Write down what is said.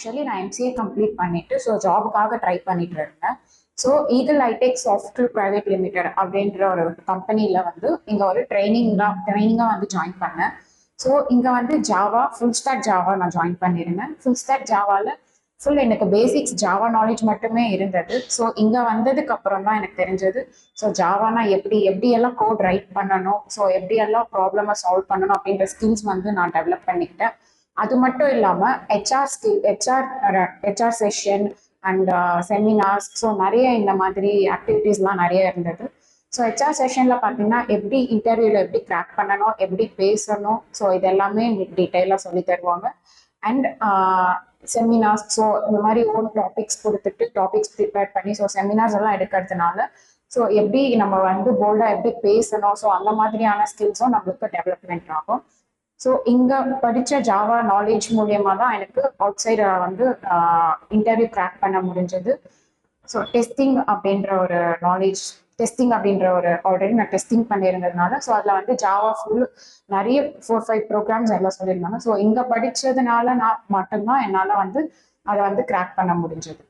Actually நான் MCA complete பண்ணிட்டு so ஜாபுக்காக ட்ரை பண்ணிட்டு இருந்தேன். So Eagle iTech software private limited அப்படின்ற ஒரு கம்பெனியில் வந்து இங்கே ஒரு ட்ரைனிங்காக வந்து ஜாயின் பண்ணேன். ஸோ இங்கே வந்து ஜாவா ஃபுல் ஸ்டாக் ஜாவா நான் ஜாயின் பண்ணியிருந்தேன். ஃபுல் ஸ்டாக் ஜாவாவில் ஃபுல் எனக்கு பேசிக்ஸ் ஜாவா நாலேஜ் மட்டுமே இருந்தது. ஸோ இங்கே வந்ததுக்கு அப்புறம் தான் எனக்கு தெரிஞ்சது ஸோ ஜாவானா எப்படியெல்லாம் கோட் ரைட் பண்ணணும், ஸோ எப்படியெல்லாம் ப்ராப்ளமை சால்வ் பண்ணணும் அப்படின்ற ஸ்கில்ஸ் வந்து நான் டெவலப் பண்ணிக்கிட்டேன். அது மட்டும் இல்லாமல் HR session and seminars, so நிறைய இந்த மாதிரி ஆக்டிவிட்டீஸ்லாம் நிறைய இருந்தது. ஸோ ஹெச்ஆர் செஷனில் பார்த்தீங்கன்னா எப்படி இன்டர்வியூவில் எப்படி கிராக் பண்ணணும், எப்படி பேசணும், ஸோ இதெல்லாமே எங்களுக்கு டீட்டெயிலாக சொல்லி தருவாங்க. அண்ட் செமினார்ஸ், ஸோ இந்த மாதிரி ஓன் டாபிக்ஸ் கொடுத்துட்டு டாபிக்ஸ் ப்ரிப்பேர் பண்ணி ஸோ செமினார்ஸ் எல்லாம் எடுக்கிறதுனால ஸோ எப்படி நம்ம வந்து போல்டாக எப்படி பேசணும், ஸோ அந்த மாதிரியான ஸ்கில்ஸும் நம்மளுக்கு டெவலப்மெண்ட் ஆகும். ஸோ இங்கே படித்த ஜாவா நாலேஜ் மூலியமாக தான் எனக்கு அவுட் சைடு வந்து இன்டர்வியூ கிராக் பண்ண முடிஞ்சது. ஸோ டெஸ்டிங் அப்படின்ற ஒரு ஆல்ரெடி நான் டெஸ்டிங் பண்ணியிருந்ததுனால ஸோ அதில் வந்து ஜாவா ஃபுல் நிறைய 4-5 ப்ரோக்ராம்ஸ் எல்லாம் சொல்லியிருந்தாங்க. ஸோ இங்கே படித்ததுனால நான் மட்டும்தான் என்னால் வந்து அதை வந்து கிராக் பண்ண முடிஞ்சது.